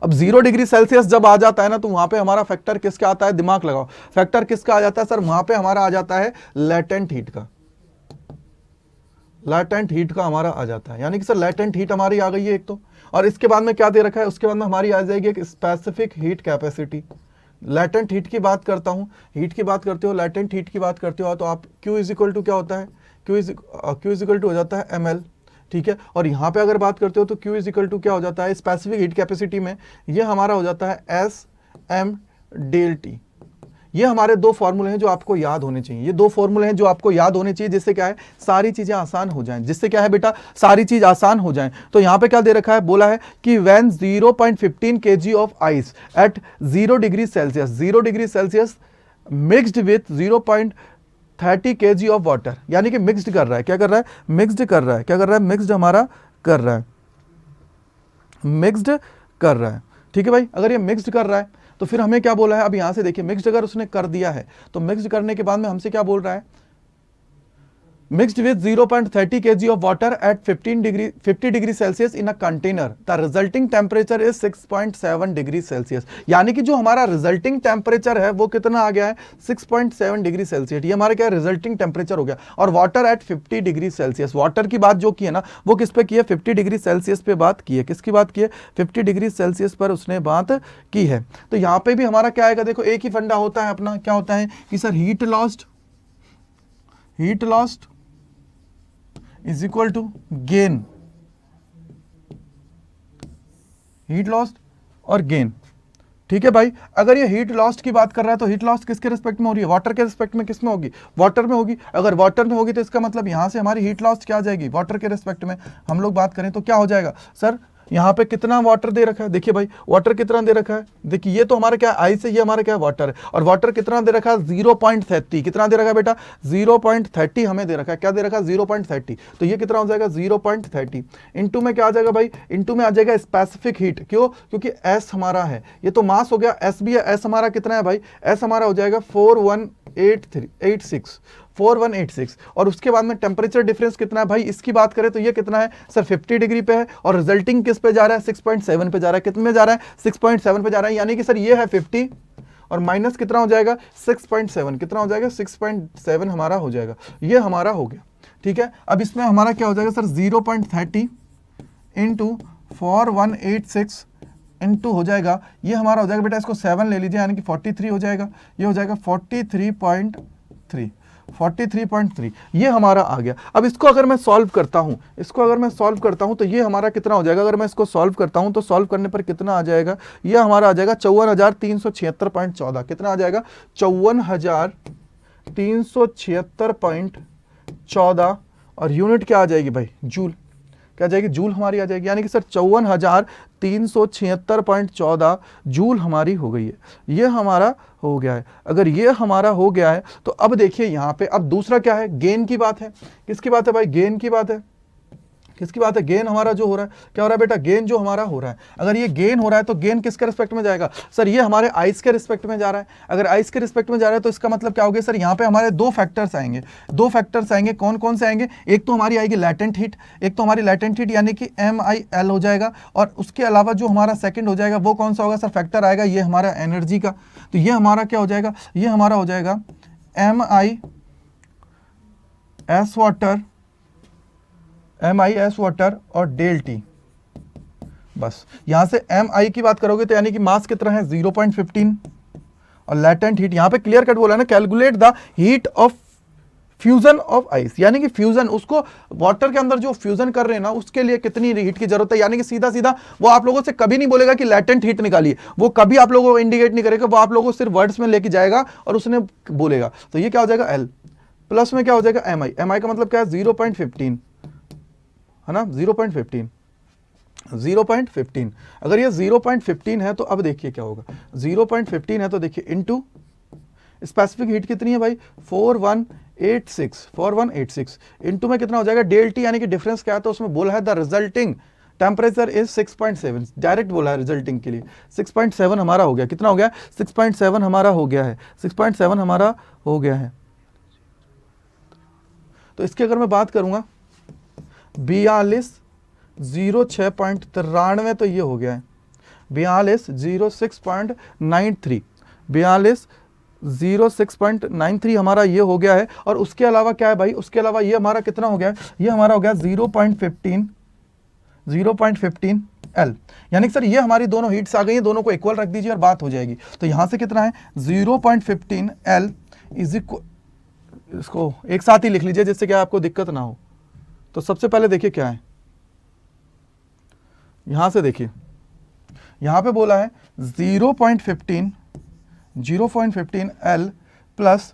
अब 0 डिग्री सेल्सियस जब आ जाता है ना, तो वहां पे हमारा फैक्टर किसका आता है, दिमाग लगाओ, फैक्टर किसका आ जाता है सर, वहां पे हमारा आ जाता है लेटेंट हीट का, लेटेंट हीट का हमारा आ जाता है, यानी कि सर लेटेंट हीट हमारी आ गई है एक तो, और इसके बाद में क्या दे रखा है, उसके बाद में हमारी आ जाएगी एक specific heat capacity, latent heat की बात करता हूँ, हीट की बात करते हो, लैटेंट हीट की बात करते हो, तो आप Q इज इक्वल टू क्या होता है, Q इज इक्वल टू हो जाता है ml, ठीक है। और यहाँ पे अगर बात करते हो तो Q इज इक्वल टू क्या हो जाता है, स्पेसिफिक हीट कैपेसिटी में ये हमारा हो जाता है S m डेल टी। ये हमारे दो फॉर्मूले हैं जो आपको याद होने चाहिए, ये दो फॉर्मूले हैं जो आपको याद होने चाहिए, जिससे क्या है सारी चीजें आसान हो जाएं, जिससे क्या है बेटा सारी चीज आसान हो जाएं। तो यहाँ पे क्या दे रखा है, बोला है कि when 0.15 kg of ice eight 0 degree Celsius, 0 degree Celsius mixed with 0.30 kg of water, यानी कि मिक्स्ड कर रहा है, क्या कर रहा है, मिक्स्ड कर रहा है, क्या कर रहा है, मिक्स्ड हमारा कर रहा है, मिक्स्ड कर रहा है, ठीक है भाई। अगर ये मिक्स्ड कर रहा है तो फिर हमें क्या बोला है, अब यहां से देखिए मिक्स्ड अगर उसने कर दिया है तो मिक्स्ड करने के बाद में हमसे क्या बोल रहा है, mixed with 0.30 kg of water at 50 degree Celsius in a container, the resulting temperature is 6.7 degree Celsius. यानी कि जो हमारा रिजल्टिंग टेम्परेचर है वो कितना आ गया है, 6.7 डिग्री सेल्सियस। ये हमारा क्या है, रिजल्टिंग टेम्परेचर हो गया। और water at 50 degree Celsius, water की बात जो की है ना वो किस पे की है, 50 डिग्री सेल्सियस पे बात की है। किसकी बात की है, 50 डिग्री सेल्सियस पर उसने बात की है। तो यहाँ पे भी हमारा क्या आएगा, देखो एक ही फंडा होता है अपना, क्या होता है कि sir heat lost is equal to gain, heat lost और गेन, ठीक है भाई। अगर ये हीट लॉस्ट की बात कर रहा है तो हीट लॉस्ट किसके रिस्पेक्ट में हो रही है, वाटर के रिस्पेक्ट में, किस में होगी, वाटर में होगी। अगर वाटर में होगी तो इसका मतलब यहां से हमारी हीट लॉस्ट क्या आ जाएगी, वाटर के रिस्पेक्ट में हम लोग बात करें तो क्या हो जाएगा सर, यहाँ पे कितना वाटर दे रखा है, देखिए भाई वाटर कितना दे रखा है, देखिए ये तो हमारा क्या है आइस है, ये हमारा क्या है वाटर है। और वाटर कितना दे रखा है, 0.30, कितना दे रखा है बेटा, 0.30 हमें दे रखा है, क्या दे रखा है 0.30। तो ये कितना हो जाएगा 0.30 इनटू में क्या आ जाएगा भाई, इनटू में आ जाएगा स्पेसिफिक हीट, क्यों, क्योंकि एस हमारा है, ये तो मास हो गया, एस भी है, एस हमारा कितना है भाई, एस हमारा हो जाएगा 4186 और उसके बाद में टेम्परेचर डिफरेंस कितना है भाई, इसकी बात करें तो ये कितना है सर 50 डिग्री पे है और रिजल्टिंग किस पे जा रहा है, 6.7 पे जा रहा है, कितने में जा रहा है 6.7 पे जा रहा है। यानी कि सर ये है 50 और माइनस कितना हो जाएगा 6.7, कितना हो जाएगा 6.7 हमारा हो जाएगा, ये हमारा हो गया, ठीक है। अब इसमें हमारा क्या हो जाएगा सर 0.30 इंटू 4186 इंटू हो जाएगा, ये हमारा हो जाएगा बेटा, इसको 7 ले लीजिए यानी कि 43 हो जाएगा, ये हो जाएगा 43.3, ये हमारा आ गया। अब इसको अगर मैं सॉल्व करता हूं, तो ये हमारा कितना हो जाएगा, अगर मैं इसको सॉल्व करता हूं तो सॉल्व करने पर कितना आ जाएगा, ये हमारा आ जाएगा 54,376.14, कितना आ जाएगा 54,376.14 और यूनिट क्या आ जाएगी भाई, जूल, क्या जाएगी, जूल हमारी आ जाएगी। यानी कि सर 54,376.14 जूल हमारी हो गई है, ये हमारा हो गया है। अगर ये हमारा हो गया है तो अब देखिए यहाँ पे अब दूसरा क्या है, गेन की बात है, किसकी बात है भाई, गेन की बात है, किसकी बात है, गेन हमारा जो हो रहा है, क्या हो रहा है बेटा, गेन जो हमारा हो रहा है। अगर ये गेन हो रहा है तो गेन किसके रिस्पेक्ट में जाएगा सर, ये हमारे आइस के रिस्पेक्ट में जा रहा है। अगर आइस के रिस्पेक्ट में जा रहा है तो इसका मतलब क्या हो गया सर, यहाँ पे हमारे दो फैक्टर्स आएंगे, कौन कौन से आएंगे, एक तो हमारी आएगी लैटेंट हीट, यानी कि MIL हो जाएगा, और उसके अलावा जो हमारा सेकेंड हो जाएगा वो कौन सा होगा सर, फैक्टर आएगा ये हमारा एनर्जी का। तो ये हमारा क्या हो जाएगा, ये हमारा हो जाएगा MIS वाटर और डेल टी। बस यहां से MI की बात करोगे तो यानी कि मास कितना है 0.15 और लैटेंट हीट यहां पे क्लियर कट बोला ना, calculate the heat of fusion of ice, यानी कि फ्यूजन, उसको वाटर के अंदर जो फ्यूजन कर रहे हैं ना उसके लिए कितनी हीट की जरूरत है। यानी कि सीधा सीधा वो आप लोगों से कभी नहीं बोलेगा कि लैटेंट हीट निकालिए, वो कभी आप लोगों को इंडिकेट नहीं करेगा, वो आप लोगों को सिर्फ वर्ड्स में लेके जाएगा और उसने बोलेगा। तो ये क्या हो जाएगा L प्लस में क्या हो जाएगा MI का मतलब क्या है 0.15 है ना, 0.15। अगर ये 0.15 है तो अब देखिए क्या होगा, 0.15 है तो देखिए इनटू स्पेसिफिक हीट कितनी है भाई 4186 इनटू में कितना हो जाएगा डेल टी, यानी कि डिफरेंस क्या है तो उसमें बोला है the resulting temperature is 6.7, direct बोला है रिजल्टिंग के लिए 6.7 हमारा हो गया, कितना हो गया 6.7 हमारा हो गया है, 6.7 हमारा हो गया है। तो इसकी अगर मैं बात करूंगा 4206.93 तो ये हो गया है 4206.93 हमारा ये हो गया है। और उसके अलावा क्या है भाई, उसके अलावा ये हमारा कितना हो गया है, ये हमारा हो गया 0.15 L, यानी कि सर ये हमारी दोनों हीट्स आ गई हैं, दोनों को इक्वल रख दीजिए और बात हो जाएगी। तो यहां से कितना है 0.15 L इज इक्वल, इसको एक साथ ही लिख लीजिए जिससे क्या आपको दिक्कत ना हो। तो सबसे पहले देखिए क्या है, यहां से देखिए, यहां पे बोला है 0.15 L plus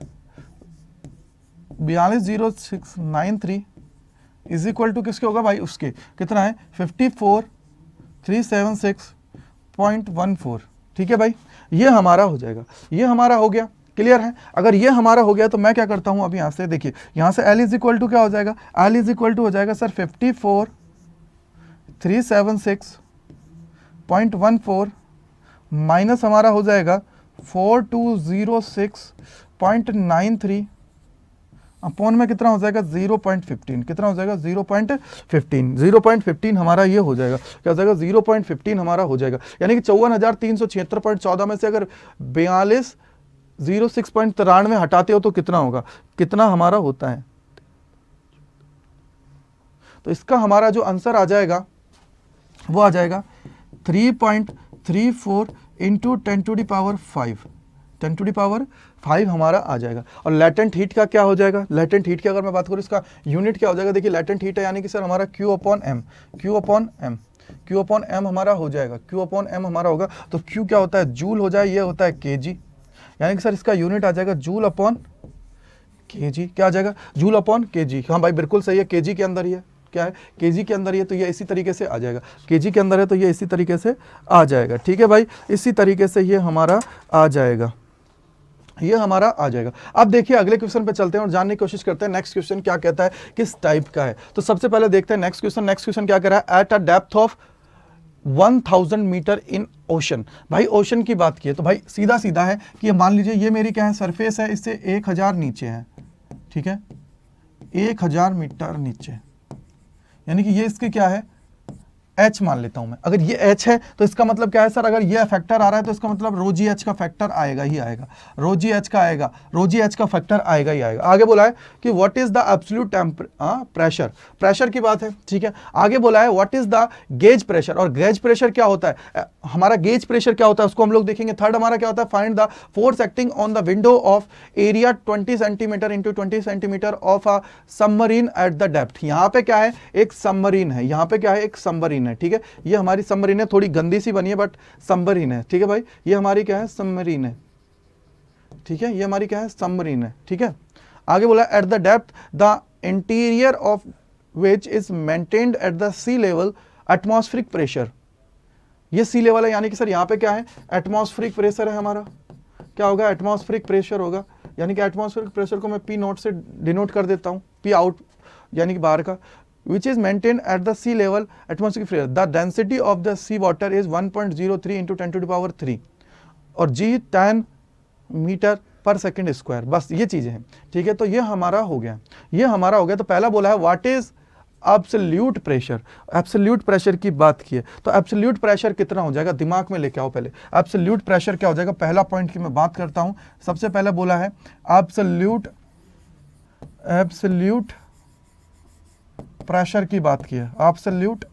420693 is equal to किसके होगा भाई, उसके कितना है 54376.14। ठीक है भाई, ये हमारा हो जाएगा, ये हमारा हो गया, क्लियर है। अगर ये हमारा हो गया तो मैं क्या करता हूं, अभी यहां से देखिए, यहां से L इज इक्वल टू क्या हो जाएगा, L इज इक्वल टू हो जाएगा सर 54376.14 माइनस हमारा हो जाएगा 4206.93 अपॉन में कितना हो जाएगा 0.15, कितना हो जाएगा 0.15 हमारा ये हो जाएगा, क्या हो जाएगा 0.15 हमारा हो जाएगा, यानी कि 54,376.14 में से अगर 4206.93 हटाते हो तो कितना होगा, कितना हमारा होता है। तो इसका हमारा जो आंसर आ जाएगा वो आ जाएगा 3.34 इंटू 10⁵ हमारा आ जाएगा। और लेटेंट हीट का क्या हो जाएगा, लेटेंट हीट की अगर मैं बात करूँ इसका यूनिट क्या हो जाएगा, देखिए लेटेंट हीट है यानी कि सर हमारा Q अपॉन m हमारा हो जाएगा, Q अपॉन m हमारा होगा। तो Q क्या होता है, जूल हो जाए, ये होता है kg, यानी कि सर इसका यूनिट आ जाएगा जूल अपॉन kg, क्या आ जाएगा जूल अपॉन kg। हाँ भाई बिल्कुल सही है, kg के अंदर ही है, क्या है kg के अंदर ही है, तो ये इसी तरीके से आ जाएगा, kg के अंदर है तो ये इसी तरीके से आ जाएगा। ठीक है भाई, इसी तरीके से ये हमारा आ जाएगा, ये हमारा आ जाएगा। अब देखिए अगले क्वेश्चन पे चलते हैं और जानने की कोशिश करते हैं नेक्स्ट क्वेश्चन क्या कहता है, किस टाइप का है। तो सबसे पहले देखते हैं नेक्स्ट क्वेश्चन क्या कह रहा है, at a depth of 1000 metre in ocean. भाई ओशन की बात की है तो भाई सीधा सीधा है कि मान लीजिए ये मेरी क्या है सरफेस है, इससे 1000 नीचे है, ठीक है 1000 मीटर नीचे, यानी कि ये इसके क्या है H मान लेता हूं मैं। अगर ये H है तो इसका मतलब क्या है सर, अगर ये फैक्टर आ रहा है तो इसका मतलब रो जी एच का फैक्टर आएगा ही आएगा, रो जी एच का आएगा, रो जी एच का फैक्टर आएगा ही आएगा। आगे बोला है कि what is the absolute pressure, pressure की बात है, ठीक है। आगे बोला है what is the gauge pressure, और गेज प्रेशर क्या होता है, हमारा गेज प्रेशर क्या होता है उसको हम लोग देखेंगे। थर्ड हमारा क्या होता है, find the force acting on the window of area 20 centimetre into 20 centimetre of a submarine eight the depth. यहाँ पे क्या है, एक सबमरीन है, यहाँ पे क्या है, एक सबमरीन है, ठीक है। ये हमारी सबमरीन है, थोड़ी गंदी सी बनी है बट सबमरीन है, ठीक है भाई। ये हमारी क्या है, सबमरीन है, ठीक है। ये हमारी क्या है, सबमरीन है, ठीक है। आगे बोला at the depth the interior of which is maintained at the sea level atmospheric pressure. ये सी लेवल है, यानी कि सर यहाँ पे क्या है, एटमॉस्फेरिक प्रेशर है हमारा, क्या होगा, एटमॉस्फेरिक प्रेशर होगा। यानी कि एटमॉस्फेरिक प्रेशर को मैं पी नोट से डिनोट कर देता हूँ, पी आउट यानी कि बाहर का, which is maintained at the sea level atmospheric pressure. The density of the sea water is 1.03 into 10 to the power 3 और g 10 मीटर पर सेकेंड स्क्वायर। बस ये चीजें हैं, ठीक है। तो ये हमारा हो गया, ये हमारा हो गया। तो पहला बोला है what is absolute pressure, absolute pressure की बात की है तो एब्सोल्यूट प्रेशर कितना हो जाएगा, दिमाग में लेके आओ पहले। एब्सोल्यूट प्रेशर क्या हो जाएगा, पहला पॉइंट की मैं बात करता हूं। सबसे पहले बोला है एब्सोल्यूट प्रेशर की बात की है, एब्सोल्यूट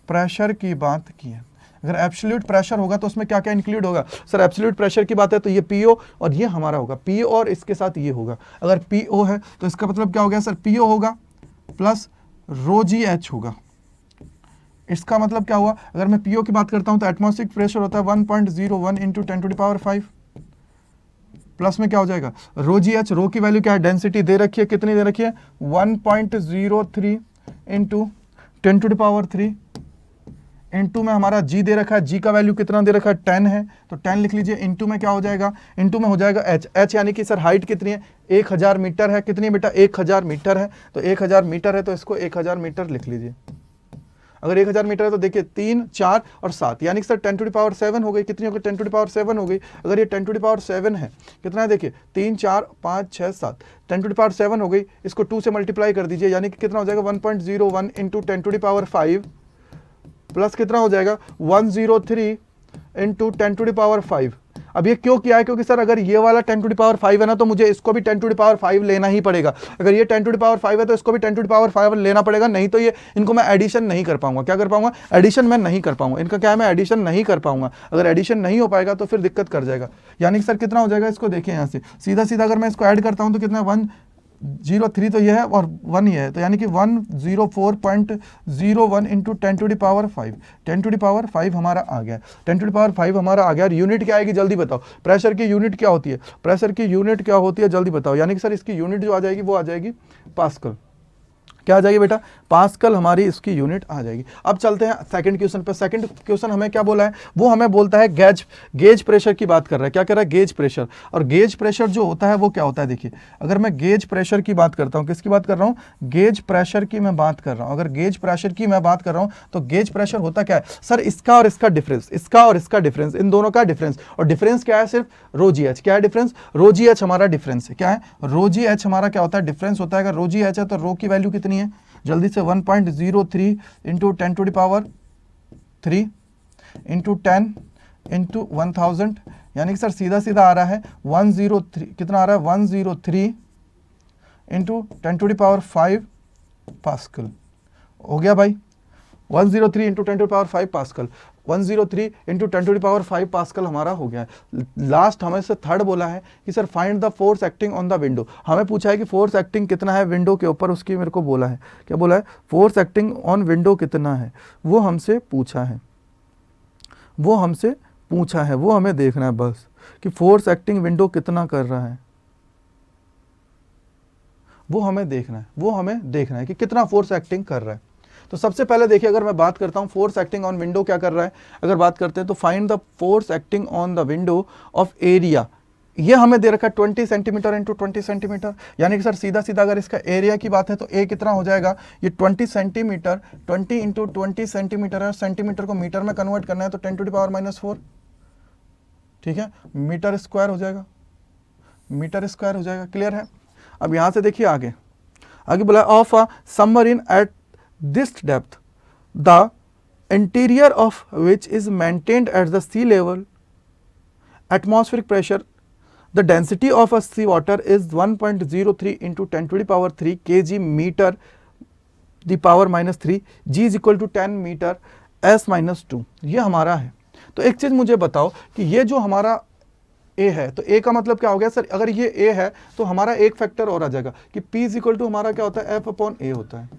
प्रेशर की बात की है। अगर एब्सोल्यूट प्रेशर होगा तो उसमें क्या क्या इंक्लूड होगा, सर एब्सोल्यूट प्रेशर की बात है तो ये पीओ और ये हमारा होगा पीओ और इसके साथ ये होगा। अगर पीओ है तो इसका मतलब क्या हो गया सर, पीओ होगा प्लस रो जी एच होगा। इसका मतलब क्या हुआ, अगर मैं पीओ की बात करता हूं तो एटमॉस्फेरिक प्रेशर होता है 1.01 into 10 to the power 5 plus में क्या हो जाएगा रो जी एच। रो की वैल्यू क्या है, डेंसिटी दे रखी है, कितनी दे रखी है 1.03 into 10 to the power 3 into में हमारा जी दे रखा है, जी का वैल्यू कितना दे रखा है 10 है तो 10 लिख लीजिए। इंटू में क्या हो जाएगा, इंटू में हो जाएगा एच, एच यानी कि सर हाइट कितनी है 1000 मीटर है, कितनी बेटा 1000 मीटर है। तो 1000 मीटर है तो इसको 1000 मीटर लिख लीजिए। अगर 1000 मीटर है तो देखिए 3, 4 और 7 यानी कि सर 10 टू द पावर 7 हो गई, कितनी हो गई 10 टू द पावर 7 हो गई। अगर ये 10 टू द पावर 7 है, कितना है देखिए 3, 4, 5, 6, 7, 10 टू द पावर 7 हो गई। इसको 2 से मल्टीप्लाई कर दीजिए यानी कि कितना हो जाएगा 1.01 into 10 to the power 5 plus कितना हो जाएगा 103 इंटू 10 टू द पावर 5। अब ये क्यों किया है, क्योंकि सर अगर ये वाला 10 टू द पावर 5 है ना तो मुझे इसको भी 10 टू द पावर 5 लेना ही पड़ेगा। अगर ये 10 टू द पावर 5 है तो इसको भी 10 टू द पावर 5 लेना पड़ेगा, नहीं तो ये इनको मैं एडिशन नहीं कर पाऊंगा। क्या कर पाऊंगा? एडिशन मैं नहीं कर पाऊंगा। इनका क्या है, मैं एडिशन नहीं कर पाऊंगा। अगर एडिशन नहीं हो पाएगा तो फिर दिक्कत कर जाएगा। यानी कि सर कितना हो जाएगा, इसको देखिए यहाँ से सीधा सीधा अगर मैं इसको ऐड करता हूँ तो कितना, 103 तो ये है और 1 ये है, तो यानी कि 104.01 into 10 to the power 5, 10 to the power 5 हमारा आ गया। 10 टू द पावर 5 हमारा आ गया। और यूनिट क्या आएगी जल्दी बताओ, प्रेशर की यूनिट क्या होती है, प्रेशर की यूनिट क्या होती है जल्दी बताओ। यानी कि सर इसकी यूनिट जो आ जाएगी वो आ जाएगी पास्कल। क्या आ जाएगी बेटा, पास्कल हमारी इसकी यूनिट आ जाएगी। अब चलते हैं सेकंड क्वेश्चन पे। सेकंड क्वेश्चन हमें क्या बोला है, वो हमें बोलता है गेज प्रेशर की बात कर रहा है। क्या कर रहा है, गेज प्रेशर। और गेज प्रेशर जो होता है वो क्या होता है, देखिए अगर मैं गेज प्रेशर की बात करता हूँ, किसकी बात कर रहा हूँ, गेज प्रेशर की मैं बात कर रहा हूँ। अगर गेज प्रेशर की मैं बात कर रहा हूँ तो गेज प्रेशर होता क्या है सर, इसका और इसका डिफरेंस, इसका और इसका डिफरेंस, इन दोनों का डिफरेंस। और डिफरेंस क्या है, सिर्फ रो जी एच। क्या है डिफरेंस, रो जी एच हमारा डिफरेंस है। क्या है, रो जी एच हमारा क्या होता है, डिफरेंस होता है। अगर रो जी एच है तो रो की वैल्यू कितनी है, जल्दी से 1.03 into 10 to the power 3 into 10 into 1000, यानी कि सर सीधा सीधा आ रहा है 103, कितना आ रहा है 103 into 10 to the power 5 pascal. हो गया भाई, 103 into 10 to the power 5 pascal, 103 into 10 to the power 5 pascal हमारा हो गया है। लास्ट हमें से थर्ड बोला है कि sir find the force acting on the window. हमें पूछा है कि फोर्स एक्टिंग कितना है विंडो के ऊपर, उसकी मेरे को बोला है, क्या बोला है, फोर्स एक्टिंग ऑन विंडो कितना है, वो हमसे पूछा है, वो हमसे पूछा है, वो हमें देखना है बस कि फोर्स एक्टिंग विंडो कितना कर रहा है, वो हमें देखना है, वो हमें देखना है कि कितना फोर्स एक्टिंग कर रहा है। तो सबसे पहले देखिए, अगर मैं बात करता हूं फोर्स एक्टिंग ऑन विंडो क्या कर रहा है, अगर बात करते हैं तो find the force acting on the window of area. ये हमें दे रखा है 20 सेंटीमीटर इंटू 20 सेंटीमीटर, यानी कि सर सीधा सीधा अगर इसका एरिया की बात है तो ए कितना हो जाएगा, ये 20 सेंटीमीटर, 20 इंटू 20 सेंटीमीटर है, सेंटीमीटर को मीटर में कन्वर्ट करना है तो 10 टू द पावर -4, ठीक है, मीटर स्क्वायर हो जाएगा, मीटर स्क्वायर हो जाएगा। क्लियर है। अब यहां से देखिए आगे, आगे बोला of a submarine at this depth, the interior of which is maintained at the sea level, atmospheric pressure, the density of a sea water is 1.03 into 10 to the power 3 kg meter the power -3, g is equal to 10 metre s -2। ये हमारा है। तो एक चीज मुझे बताओ कि ये जो हमारा ए है, तो ए का मतलब क्या हो गया सर, अगर ये ए है तो हमारा एक फैक्टर और आ जाएगा कि P इज इक्वल टू हमारा क्या होता है, F अपॉन ए होता है।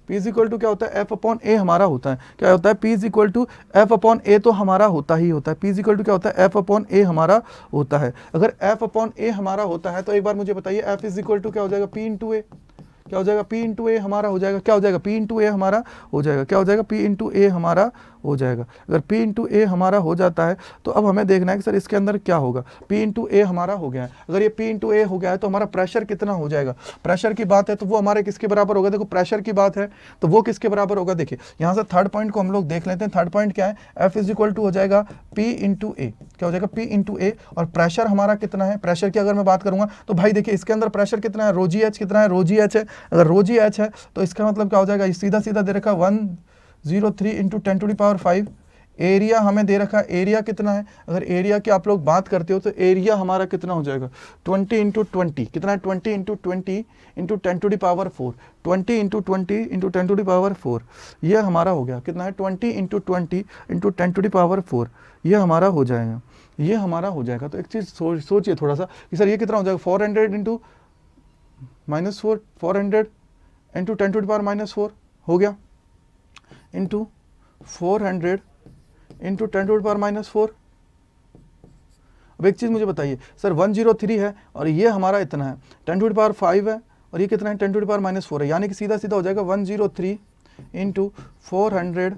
P इज इक्वल टू क्या होता है, F अपॉन ए हमारा होता है। क्या होता है, P is equal to F upon A तो हमारा होता ही होता है। P इज इक्वल टू क्या होता है, F अपॉन ए हमारा होता है। अगर F अपॉन ए हमारा होता है तो एक बार मुझे बताइए F इज इक्वल टू क्या हो जाएगा, P इंटू ए। क्या हो जाएगा, P इंटू ए हमारा हो जाएगा। क्या हो जाएगा, P इंटू ए हमारा हो जाएगा। क्या हो जाएगा, P इंटू ए हमारा हो जाएगा। अगर P इंटू ए हमारा हो जाता है तो अब हमें देखना है कि सर इसके अंदर क्या होगा। P इंटू ए हमारा हो गया है। अगर ये P इंटू ए हो गया है तो हमारा प्रेशर कितना हो जाएगा, प्रेशर की बात है तो वो हमारे किसके बराबर होगा, देखो प्रेशर की बात है तो वो किसके बराबर होगा। देखिए यहाँ से थर्ड पॉइंट को हम लोग देख लेते हैं। थर्ड पॉइंट क्या है, F इज इक्वल टू हो जाएगा P इंटू ए। क्या हो जाएगा, P इंटू ए। और प्रेशर हमारा कितना है, प्रेशर की अगर मैं बात करूंगा तो भाई देखिए इसके अंदर प्रेशर कितना है, रो जी एच कितना है, रो जी एच है। अगर रो जी एच है तो इसका मतलब क्या हो जाएगा, सीधा सीधा दे रखा 103 into 10 to the power 5। Area हमें दे रखा है, एरिया कितना है, अगर एरिया की आप लोग बात करते हो तो एरिया हमारा कितना हो जाएगा, 20 इंटू 20 कितना है, 20 into 20 into 10 to the power 4, 20 into 20 into 10 to the power 4, ये हमारा हो गया कितना है, 20 into 20 into 10 to the power 4, ये हमारा हो जाएगा, ये हमारा हो जाएगा। तो एक चीज़ सोचिए थोड़ा सा कि सर ये कितना हो जाएगा, 400 into -4, 400 into 10 to the power -4 हो गया, into 400 into 10 to the power -4। अब एक चीज़ मुझे बताइए सर 103 है और ये हमारा इतना है, 10 टू द पावर 5 है और ये कितना है, 10 टू द पावर -4 है, यानी कि सीधा सीधा हो जाएगा 103 into 400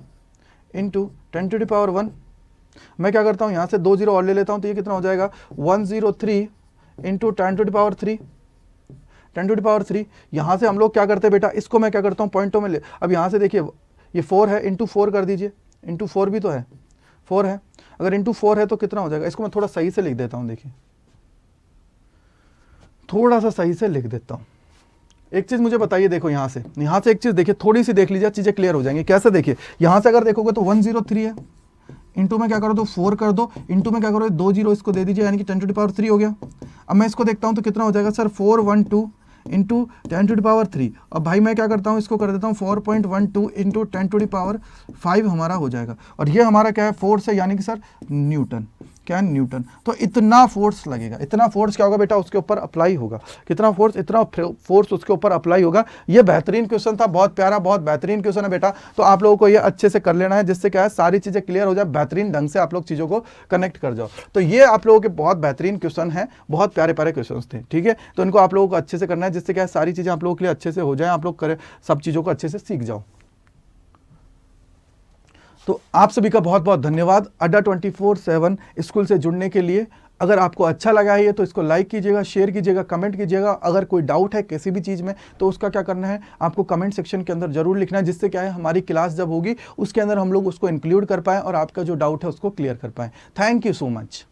into 10 to the power 1। मैं क्या करता हूँ, यहाँ से 2 0 और ले लेता हूँ तो ये कितना हो जाएगा, 103 into 10 to the power 3, 10 to the power 3। यहाँ से हम लोग क्या करते हैं बेटा, इसको मैं क्या करता हूँ पॉइंटों में ले। अब यहाँ से देखिए ये 4 है, इंटू 4 कर दीजिए, इंटू 4 भी तो है, 4 है। अगर इंटू 4 है तो कितना हो जाएगा, इसको मैं थोड़ा सही से लिख देता हूँ, देखिए थोड़ा सा सही से लिख देता हूँ। एक चीज़ मुझे बताइए, देखो यहाँ से एक चीज़ देखिए, थोड़ी सी देख लीजिए, चीज़ें क्लियर हो जाएंगी। कैसे, देखिए यहाँ से अगर देखोगे तो 103 है इंटू में क्या करो तो 4 कर दो, इंटू में क्या करो 2 जीरो इसको दे दीजिए, यानी कि 10⁻³ हो गया। अब मैं इसको देखता हूँ तो कितना हो जाएगा सर 412 इंटू 10⁻3। अब भाई मैं क्या करता हूँ, इसको कर देता हूँ 4.12 इंटू 10⁵ हमारा हो जाएगा। और ये हमारा क्या है, फोर्स है, यानी कि सर न्यूटन। क्या है, न्यूटन। तो इतना फोर्स लगेगा, इतना फोर्स क्या होगा बेटा उसके ऊपर अप्लाई होगा। कितना फोर्स, इतना फोर्स उसके ऊपर अप्लाई होगा। ये बेहतरीन क्वेश्चन था, बहुत प्यारा, बहुत बेहतरीन क्वेश्चन है बेटा। तो आप लोगों को ये अच्छे से कर लेना है, जिससे क्या है सारी चीजें क्लियर हो जाए, बेहतरीन ढंग से आप लोग चीजों को कनेक्ट कर जाओ। तो ये आप लोगों के बहुत बेहतरीन क्वेश्चन है, बहुत प्यारे प्यारे क्वेश्चन थे, ठीक है। तो इनको आप लोगों को अच्छे से करना है, जिससे क्या है सारी चीजें आप लोगों के लिए अच्छे से हो जाए, आप लोग करें सब चीजों को अच्छे से सीख जाओ। तो आप सभी का बहुत बहुत धन्यवाद अड्डा 24/7 स्कूल से जुड़ने के लिए। अगर आपको अच्छा लगा है ये तो इसको लाइक कीजिएगा, शेयर कीजिएगा, कमेंट कीजिएगा। अगर कोई डाउट है किसी भी चीज़ में तो उसका क्या करना है, आपको कमेंट सेक्शन के अंदर जरूर लिखना है, जिससे क्या है हमारी क्लास जब होगी उसके अंदर हम लोग उसको इंक्लूड कर पाएँ और आपका जो डाउट है उसको क्लियर कर पाएँ। Thank you so much.